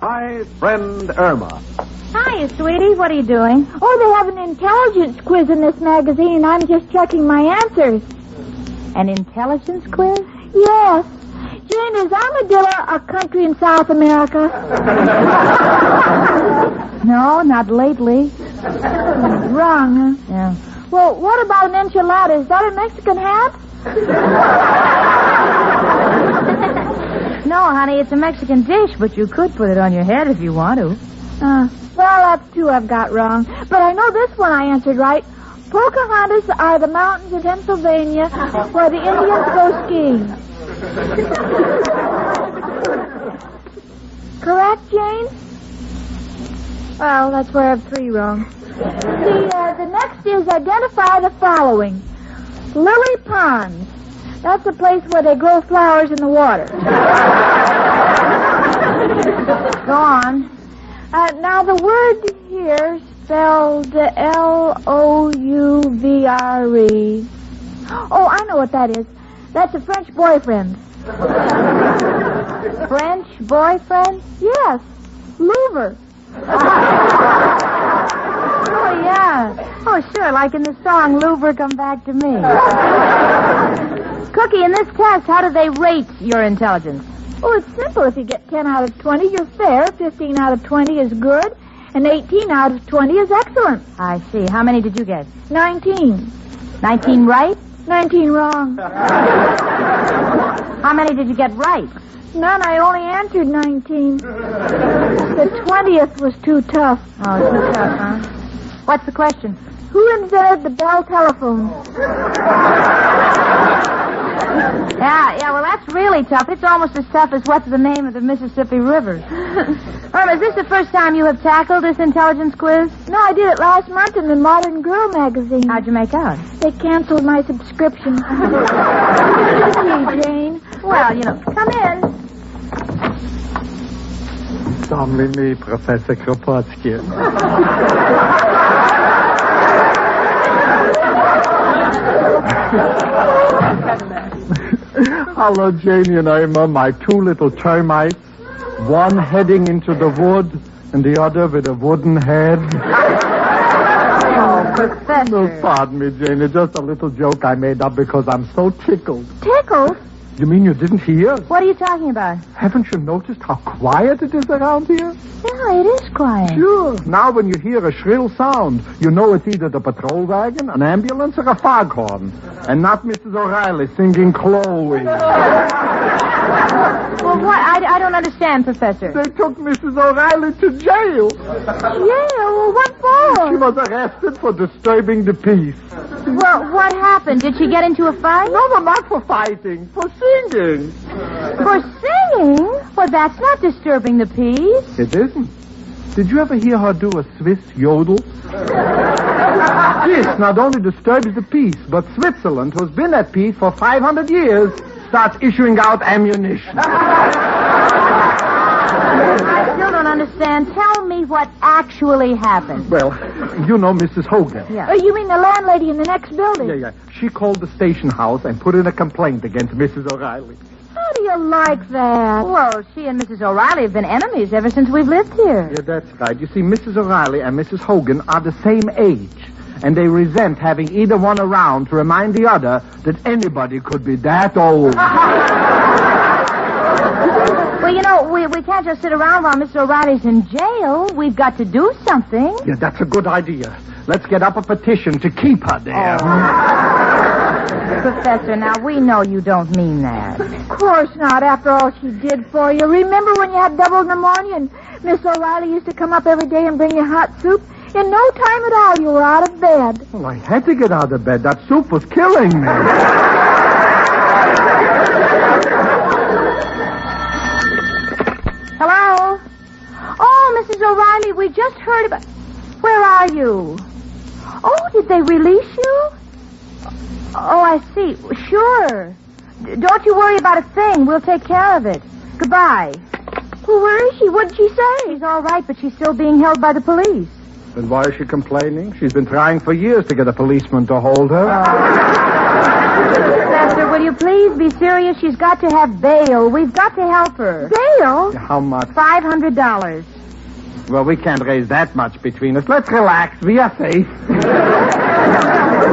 Hi, Friend Irma. Hiya, sweetie. What are you doing? Oh, they have an intelligence quiz in this magazine, and I'm just checking my answers. An intelligence quiz? Yes. Jane, is Armadillo a country in South America? No, not lately. Wrong, huh? Yeah. Well, what about an enchilada? Is that a Mexican hat? No, honey, it's a Mexican dish, but you could put it on your head if you want to. Well, that's two I've got wrong. But I know this one I answered right. Pocahontas are the mountains in Pennsylvania where the Indians go skiing. Correct, Jane? Well, that's where I have three wrong. The next is identify the following. Lily Ponds. That's a place where they grow flowers in the water. Go on. Now, the word here spelled L-O-U-V-R-E. Oh, I know what that is. That's a French boyfriend. French boyfriend? Yes. Louvre. Oh, yeah. Oh, sure, like in the song, Louvre, Come Back to Me. Cookie, in this test, how do they rate your intelligence? Oh, it's simple. If you get 10 out of 20, you're fair. 15 out of 20 is good. And 18 out of 20 is excellent. I see. How many did you get? 19. 19 right? 19 wrong. How many did you get right? None. I only answered 19. The 20th was too tough. Oh, too tough, huh? What's the question? Who invented the Bell telephone? Yeah, well, that's really tough. It's almost as tough as what's the name of the Mississippi River. Irma, is this the first time you have tackled this intelligence quiz? No, I did it last month in the Modern Girl magazine. How'd you make out? They canceled my subscription. Gee, Jane. Well, come in. Domnului Professor Kropotkin. Hello, Janie and Irma, my two little termites. One heading into the wood, and the other with a wooden head. Oh, Professor. No, pardon me, Janie. Just a little joke I made up because I'm so tickled. Tickled? You mean you didn't hear? What are you talking about? Haven't you noticed how quiet it is around here? Yeah, it is quiet. Sure. Now when you hear a shrill sound, you know it's either the patrol wagon, an ambulance, or a foghorn. And not Mrs. O'Reilly singing Chloe. Well, what? I don't understand, Professor. They took Mrs. O'Reilly to jail. Jail? What for? She was arrested for disturbing the peace. Well, what happened? Did she get into a fight? No, but not for fighting, for singing. For singing? Well, that's not disturbing the peace. It isn't. Did you ever hear her do a Swiss yodel? This not only disturbs the peace, but Switzerland, who's been at peace for 500 years, starts issuing out ammunition. I still don't understand. Tell me what actually happened. Well, you know Mrs. Hogan. Yeah. You mean the landlady in the next building? Yeah. She called the station house and put in a complaint against Mrs. O'Reilly. How do you like that? Well, she and Mrs. O'Reilly have been enemies ever since we've lived here. Yeah, that's right. You see, Mrs. O'Reilly and Mrs. Hogan are the same age. And they resent having either one around to remind the other that anybody could be that old. Well, we can't just sit around while Mr. O'Reilly's in jail. We've got to do something. Yeah, that's a good idea. Let's get up a petition to keep her there. Professor, now, we know you don't mean that. Of course not, after all she did for you. Remember when you had double pneumonia and Miss O'Reilly used to come up every day and bring you hot soup? In no time at all, you were out of bed. Well, I had to get out of bed. That soup was killing me. Hello? Oh, Mrs. O'Reilly, we just heard about... Where are you? Oh, did they release you? Oh, I see. Sure. Don't you worry about a thing. We'll take care of it. Goodbye. Well, where is she? What'd she say? She's all right, but she's still being held by the police. Then why is she complaining? She's been trying for years to get a policeman to hold her. Professor, will you please be serious? She's got to have bail. We've got to help her. Bail? How much? $500. Well, we can't raise that much between us. Let's relax. We are safe.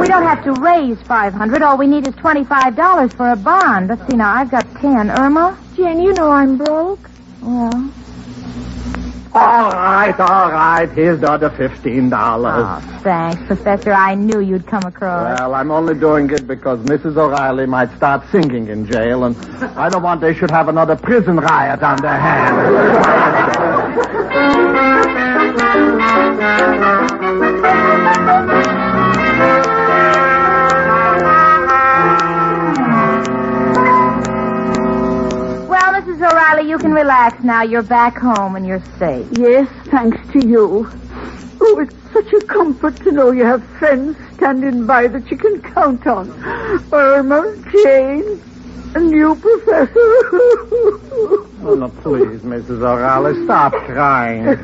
We don't have to raise $500. All we need is $25 for a bond. Let's see now. I've got 10. Irma? Jane, you know I'm broke. Well. All right. Here's the other $15. Oh, thanks, Professor. I knew you'd come across. Well, I'm only doing it because Mrs. O'Reilly might start singing in jail, and I don't want they should have another prison riot on their hands. Well, Mrs. O'Reilly, you can relax now. You're back home and you're safe. Yes, thanks to you. Oh, it's such a comfort to know you have friends standing by that you can count on. Irma, Jane, and you, Professor. Oh, no, please, Mrs. O'Reilly, stop crying.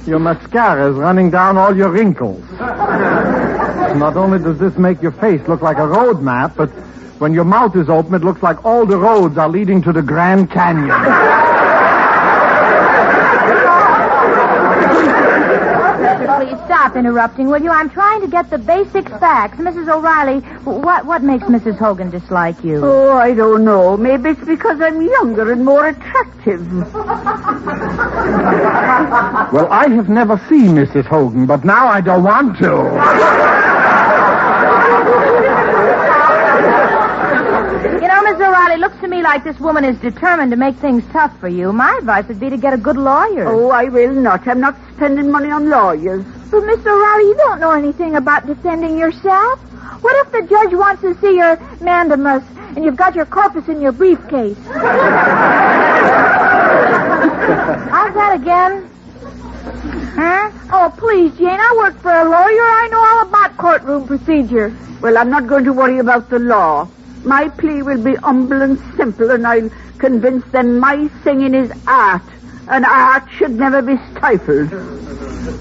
Your mascara is running down all your wrinkles. Not only does this make your face look like a road map, but when your mouth is open, it looks like all the roads are leading to the Grand Canyon. Please stop interrupting, will you? I'm trying to get the basic facts. Mrs. O'Reilly, what makes Mrs. Hogan dislike you? Oh, I don't know. Maybe it's because I'm younger and more attractive. Well, I have never seen Mrs. Hogan, but now I don't want to. You know, Miss O'Reilly, looks to me like this woman is determined to make things tough for you. My advice would be to get a good lawyer. Oh, I will not. I'm not spending money on lawyers. But, Miss O'Reilly, you don't know anything about defending yourself. What if the judge wants to see your mandamus and you've got your corpus in your briefcase? How's that again? Huh? Oh, please, Jane, I work for a lawyer. I know all about courtroom procedure. Well, I'm not going to worry about the law. My plea will be humble and simple, and I'll convince them my singing is art, and art should never be stifled.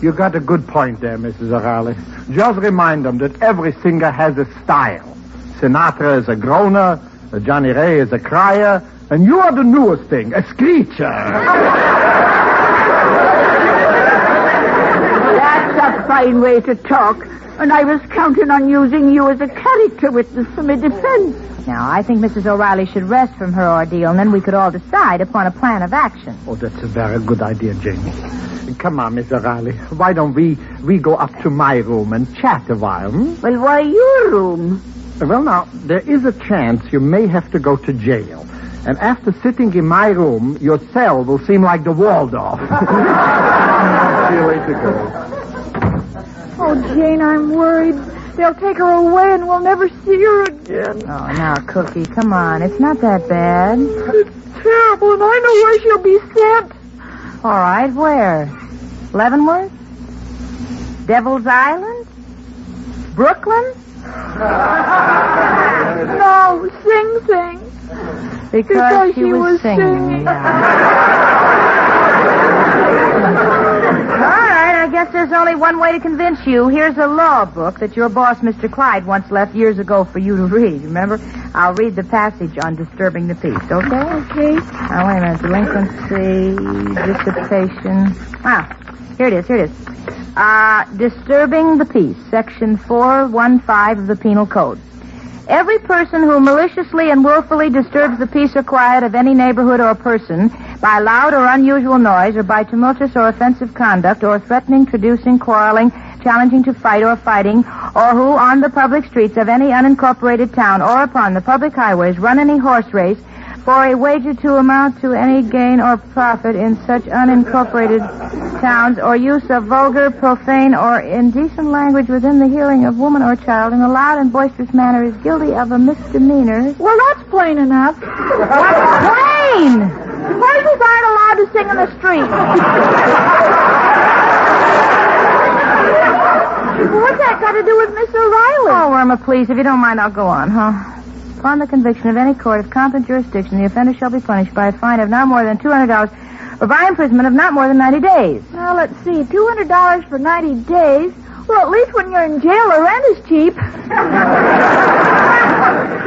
You got a good point there, Mrs. O'Reilly. Just remind them that every singer has a style. Sinatra is a groaner, Johnny Ray is a crier, and you are the newest thing, a screecher. That's a fine way to talk, and I was counting on using you as a character witness for my defense. Now, I think Mrs. O'Reilly should rest from her ordeal, and then we could all decide upon a plan of action. Oh, that's a very good idea, Jamie. Come on, Miss O'Reilly. Why don't we go up to my room and chat a while, hmm? Well, why your room? Well, now, there is a chance you may have to go to jail. And after sitting in my room, your cell will seem like the Waldorf. See you later, girls. Oh, Jane, I'm worried. They'll take her away and we'll never see her again. Oh, now, Cookie, come on. It's not that bad. It's terrible, and I know where she'll be sent. All right, where? Leavenworth? Devil's Island? Brooklyn? No, Sing Sing. Because she was singing. All right, I guess there's only one way to convince you. Here's a law book that your boss, Mr. Clyde, once left years ago for you to read. Remember? I'll read the passage on disturbing the peace, okay? Okay. Now, wait a minute. Delinquency, dissipation. Ah, here it is. Disturbing the peace, Section 415 of the Penal Code. Every person who maliciously and willfully disturbs the peace or quiet of any neighborhood or person by loud or unusual noise or by tumultuous or offensive conduct or threatening, traducing, quarreling, challenging to fight or fighting, or who on the public streets of any unincorporated town or upon the public highways run any horse race for a wager to amount to any gain or profit in such unincorporated towns, or use of vulgar, profane, or indecent language within the hearing of woman or child in a loud and boisterous manner is guilty of a misdemeanor. Well, that's plain enough. What's plain? Horses aren't allowed to sing in the street. What's that got to do with Miss O'Reilly? Oh, Irma, please, if you don't mind, I'll go on, huh? Upon the conviction of any court of competent jurisdiction, the offender shall be punished by a fine of not more than $200 or by imprisonment of not more than 90 days. Well, let's see. $200 for 90 days. Well, at least when you're in jail, the rent is cheap.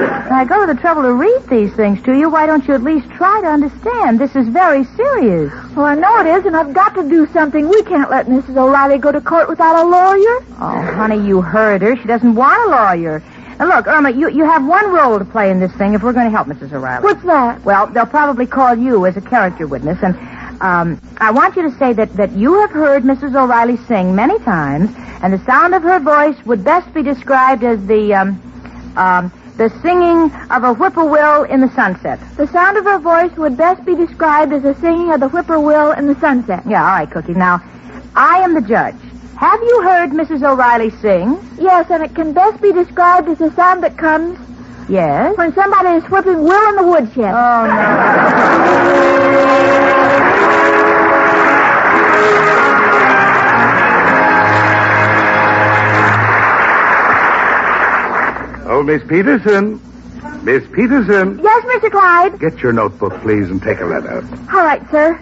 I go to the trouble to read these things to you. Why don't you at least try to understand? This is very serious. Well, I know it is, and I've got to do something. We can't let Mrs. O'Reilly go to court without a lawyer. Oh, honey, you heard her. She doesn't want a lawyer. Now, look, Irma, you have one role to play in this thing if we're going to help Mrs. O'Reilly. What's that? Well, they'll probably call you as a character witness, and I want you to say that you have heard Mrs. O'Reilly sing many times, and the sound of her voice would best be described as the singing of a whippoorwill in the sunset. The sound of her voice would best be described as the singing of the whippoorwill in the sunset. Yeah, all right, Cookie. Now, I am the judge. Have you heard Mrs. O'Reilly sing? Yes, and it can best be described as the sound that comes... Yes? When somebody is whipping Will in the woodshed. Oh, no. Oh, Miss Peterson. Miss Peterson. Yes, Mr. Clyde? Get your notebook, please, and take a letter. All right, sir.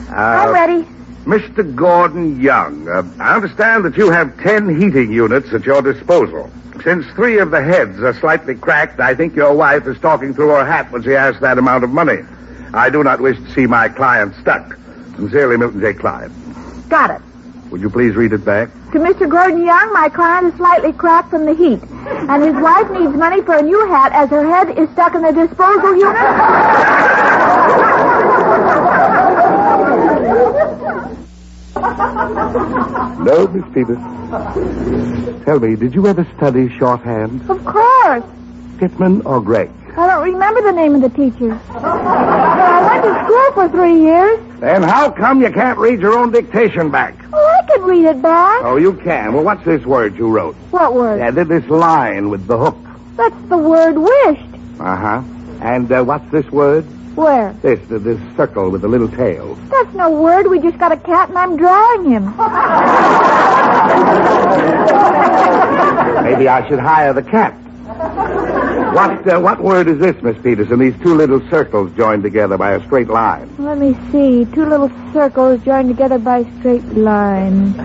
I'm ready. Mr. Gordon Young, I understand that you have 10 heating units at your disposal. Since 3 of the heads are slightly cracked, I think your wife is talking through her hat when she asks that amount of money. I do not wish to see my client stuck. Sincerely, Milton J. Clyde. Got it. Would you please read it back? To Mr. Gordon Young, my client is slightly cracked from the heat, and his wife needs money for a new hat as her head is stuck in the disposal unit. No, Miss Peterson. Tell me, did you ever study shorthand? Of course. Pittman or Gregg? I don't remember the name of the teacher. But I went to school for 3 years. Then how come you can't read your own dictation back? Oh, I can read it back. Oh, you can. Well, what's this word you wrote? What word? Yeah, this line with the hook. That's the word wished. Uh-huh. And what's this word? Where? This circle with the little tail. That's no word. We just got a cat and I'm drawing him. Maybe I should hire the cat. What word is this, Miss Peterson? These 2 little circles joined together by a straight line. Let me see. 2 little circles joined together by a straight line.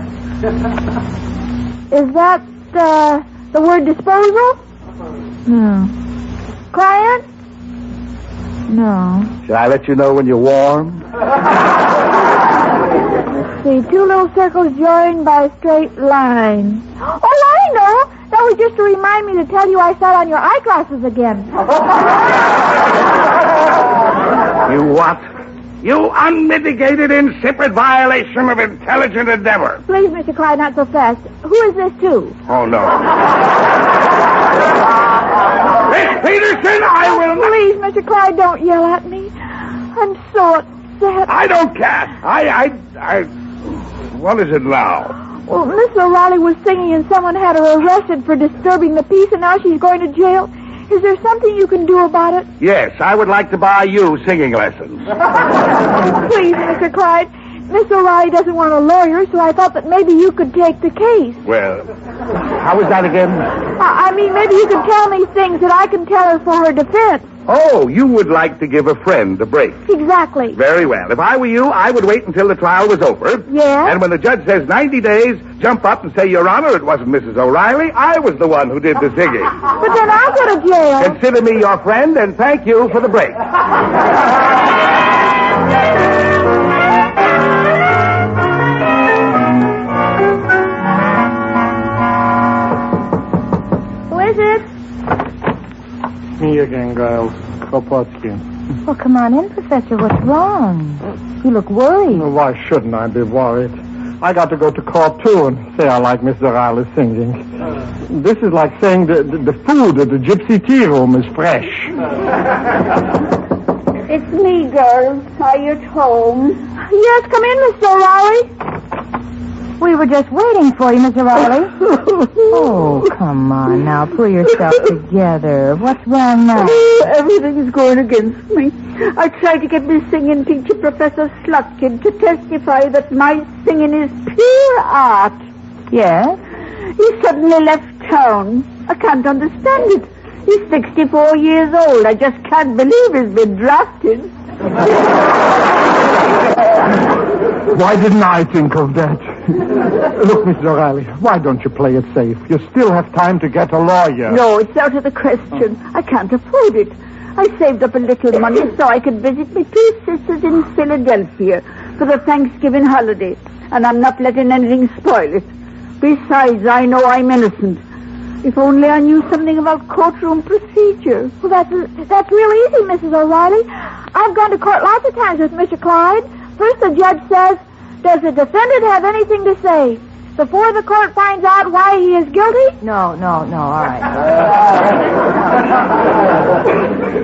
Is that the word disposal? No. Client? No. Shall I let you know when you're warm? Let's see. 2 little circles joined by a straight line. Oh, I know. That was just to remind me to tell you I sat on your eyeglasses again. You what? You unmitigated, insipid violation of intelligent endeavor. Please, Mr. Clyde, not so fast. Who is this to? Oh, no. Miss Peterson, I will not... Please, Mr. Clyde, don't yell at me. I'm so upset. I don't care. I... What is it now? Well, Miss O'Reilly was singing and someone had her arrested for disturbing the peace and now she's going to jail. Is there something you can do about it? Yes, I would like to buy you singing lessons. Please, Mr. Clyde. Miss O'Reilly doesn't want a lawyer, so I thought that maybe you could take the case. Well, how was that again? I mean, maybe you could tell me things that I can tell her for her defense. Oh, you would like to give a friend a break. Exactly. Very well. If I were you, I would wait until the trial was over. Yes? And when the judge says 90 days, jump up and say, Your Honor, it wasn't Mrs. O'Reilly. I was the one who did the singing. But then I'll go to jail. Consider me your friend and thank you for the break. Who is it? Me again, girls. Kropotkin. Well, come on in, Professor. What's wrong? You look worried. Why shouldn't I be worried? I got to go to court, too, and say I like Miss O'Reilly singing. This is like saying the food at the gypsy tea room is fresh. It's me, girls. Are you at home? Yes, come in, Miss O'Reilly. We were just waiting for you, Miss O'Reilly. Oh, come on now. Pull yourself together. What's wrong now? Everything is going against me. I tried to get my singing teacher, Professor Slutkin, to testify that my singing is pure art. Yes? He suddenly left town. I can't understand it. He's 64 years old. I just can't believe he's been drafted. Why didn't I think of that? Look, Mrs. O'Reilly, why don't you play it safe? You still have time to get a lawyer. No, it's out of the question. I can't afford it. I saved up a little money so I could visit my 2 sisters in Philadelphia for the Thanksgiving holiday, and I'm not letting anything spoil it. Besides, I know I'm innocent. If only I knew something about courtroom procedure. Well, that's real easy, Mrs. O'Reilly. I've gone to court lots of times with Mr. Clyde. First, the judge says, does the defendant have anything to say? Before the court finds out why he is guilty? No, all right.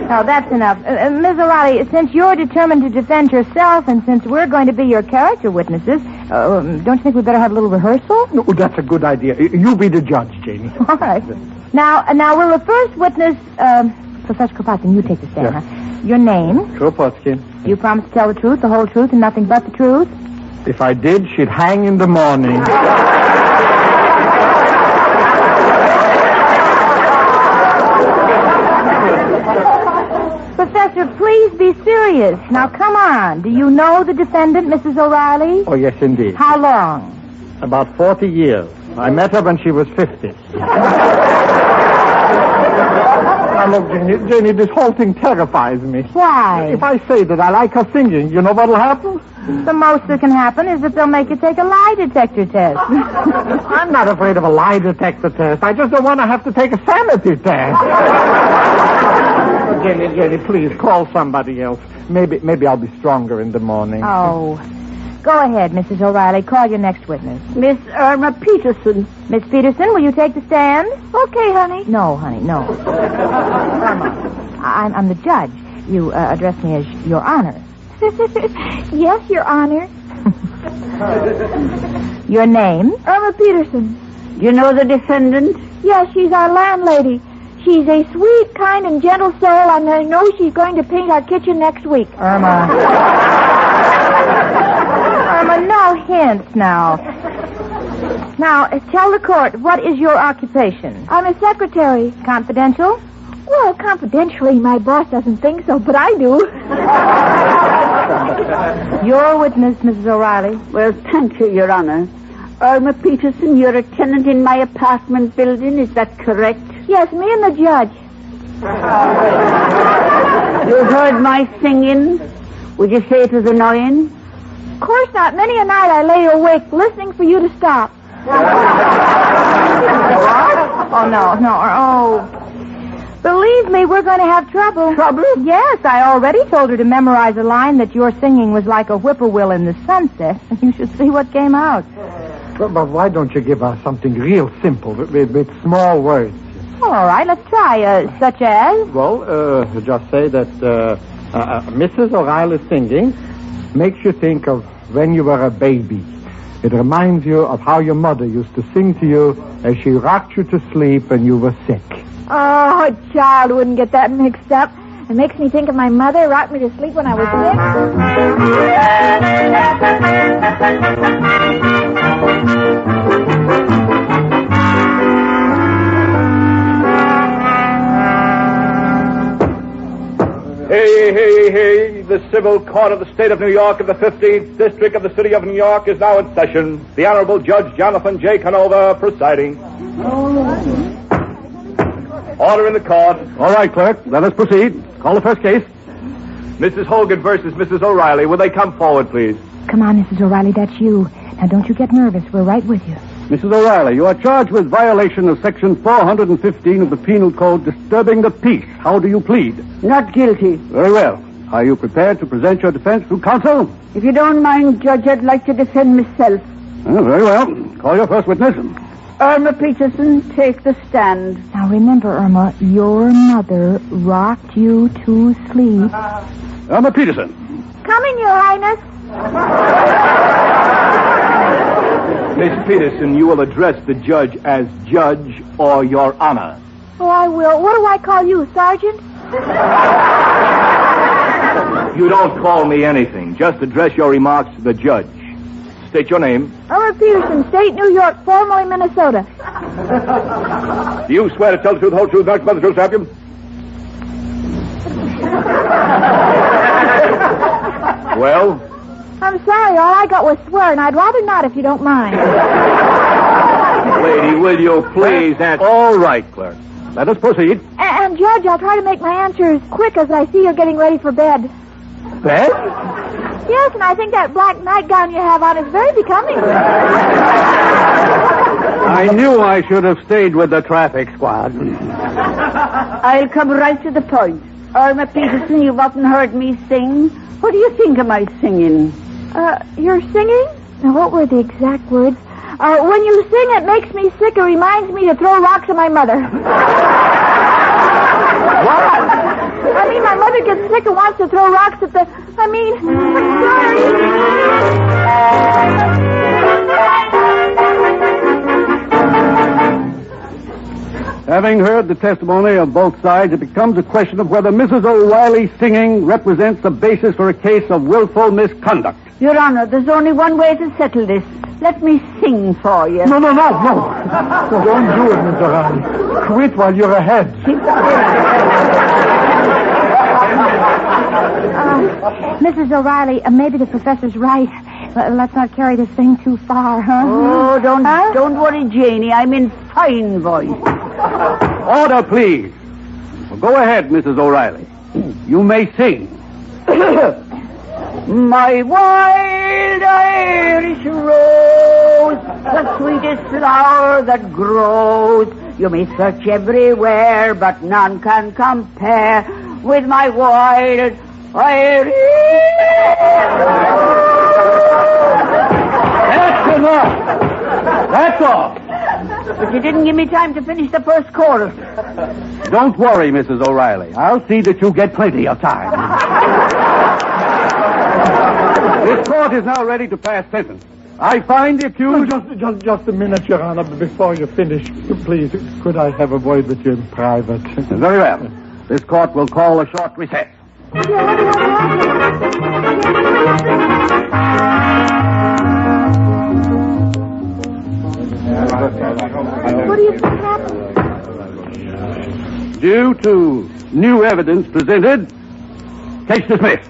No, that's enough. Ms. O'Reilly, since you're determined to defend yourself and since we're going to be your character witnesses, don't you think we better have a little rehearsal? No, that's a good idea. You be the judge, Janie. All right. Now will the first witness, Professor Kropotkin, you take the stand, huh? Your name? Kropotkin. You promise to tell the truth, the whole truth, and nothing but the truth? If I did, she'd hang in the morning. Professor, please be serious. Now, come on. Do you know the defendant, Mrs. O'Reilly? Oh, yes, indeed. How long? About 40 years. I met her when she was 50. Now, look, Janie, this whole thing terrifies me. Why? If I say that I like her singing, you know what'll happen? The most that can happen is that they'll make you take a lie detector test. I'm not afraid of a lie detector test. I just don't want to have to take a sanity test. Jenny, please, call somebody else. Maybe I'll be stronger in the morning. Oh. Go ahead, Mrs. O'Reilly. Call your next witness. Miss Irma Peterson. Miss Peterson, will you take the stand? Okay, honey. No, honey, no. Irma, I'm the judge. You address me as Your Honor. Yes, Your Honor. Your name? Irma Peterson. You know the defendant? Yes, she's our landlady. She's a sweet, kind, and gentle soul, and I know she's going to paint our kitchen next week. Irma, no hints now. Now, tell the court, what is your occupation? I'm a secretary. Confidential? Well, confidentially, my boss doesn't think so, but I do. Your witness, Mrs. O'Reilly. Well, thank you, Your Honor. Irma Peterson, you're a tenant in my apartment building, is that correct? Yes, me and the judge. You heard my singing? Would you say it was annoying? Of course not. Many a night I lay awake listening for you to stop. Oh, no. Oh. Believe me, we're going to have trouble. Trouble? Yes, I already told her to memorize a line that your singing was like a whippoorwill in the sunset. You should see what came out. But why don't you give her something real simple with small words? All right, let's try. Such as? Well, just say that Mrs. O'Reilly's singing makes you think of when you were a baby. It reminds you of how your mother used to sing to you as she rocked you to sleep when you were sick. Oh, a child wouldn't get that mixed up. It makes me think of my mother rocked me to sleep when I was Hey, the civil court of the state of New York of the 15th District of the city of New York is now in session. The Honorable Judge Jonathan J. Canova presiding. Order in the court. All right, clerk. Let us proceed. Call the first case. Mrs. Hogan versus Mrs. O'Reilly. Will they come forward, please? Come on, Mrs. O'Reilly, that's you. Now, don't you get nervous. We're right with you. Mrs. O'Reilly, you are charged with violation of Section 415 of the Penal Code, disturbing the peace. How do you plead? Not guilty. Very well. Are you prepared to present your defense through counsel? If you don't mind, Judge, I'd like to defend myself. Very well. Call your first witness. Irma Peterson, take the stand. Now, remember, Irma, your mother rocked you to sleep. Irma Peterson. Coming, Your Highness. Miss Peterson, you will address the judge as Judge or Your Honor. Oh, I will. What do I call you, Sergeant? You don't call me anything. Just address your remarks to the judge. State your name. Irma Peterson, State, New York, formerly Minnesota. Do you swear to tell the truth, the whole truth, nothing but the truth, have you? Well? I'm sorry, all I got was swear, and I'd rather not if you don't mind. Lady, will you please answer? All right, clerk. Let us proceed. And Judge, I'll try to make my answers quick as I see you're getting ready for bed. Bed? Yes, and I think that black nightgown you have on is very becoming. I knew I should have stayed with the traffic squad. I'll come right to the point. Irma Peterson, you've often heard me sing. What do you think of my singing? You're singing? Now, what were the exact words? When you sing, it makes me sick. It reminds me to throw rocks at my mother. What? I mean, my mother gets sick and wants to throw rocks at the... I'm sorry. Having heard the testimony of both sides, it becomes a question of whether Mrs. O'Reilly's singing represents the basis for a case of willful misconduct. Your Honor, there's only one way to settle this. Let me sing for you. No. Don't do it, Miss O'Reilly. Quit while you're ahead. Mrs. O'Reilly, maybe the professor's right. Let's not carry this thing too far, huh? Oh, don't worry, Janie. I'm in fine voice. Order, please. Well, go ahead, Mrs. O'Reilly. You may sing. My wild Irish rose, the sweetest flower that grows. You may search everywhere, but none can compare with my wild Irish rose. That's enough. That's all. But you didn't give me time to finish the first chorus. Don't worry, Mrs. O'Reilly. I'll see that you get plenty of time. This court is now ready to pass sentence. I find the accused... Just a minute, Your Honor, before you finish. Please, could I have a word with you in private? Very well. This court will call a short recess. What do you think happened? Due to new evidence presented, case dismissed.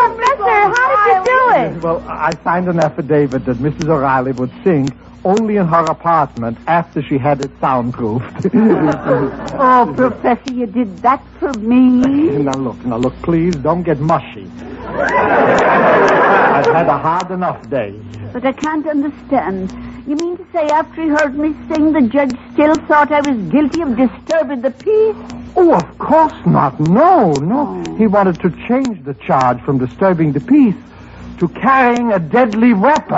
Professor, how did you do it? Well, I signed an affidavit that Mrs. O'Reilly would sing only in her apartment after she had it soundproofed. Oh, Professor, you did that for me? Now look, please, don't get mushy. I've had a hard enough day. But I can't understand. You mean to say after he heard me sing, the judge still thought I was guilty of disturbing the peace? Oh, of course not. No. He wanted to change the charge from disturbing the peace to carrying a deadly weapon.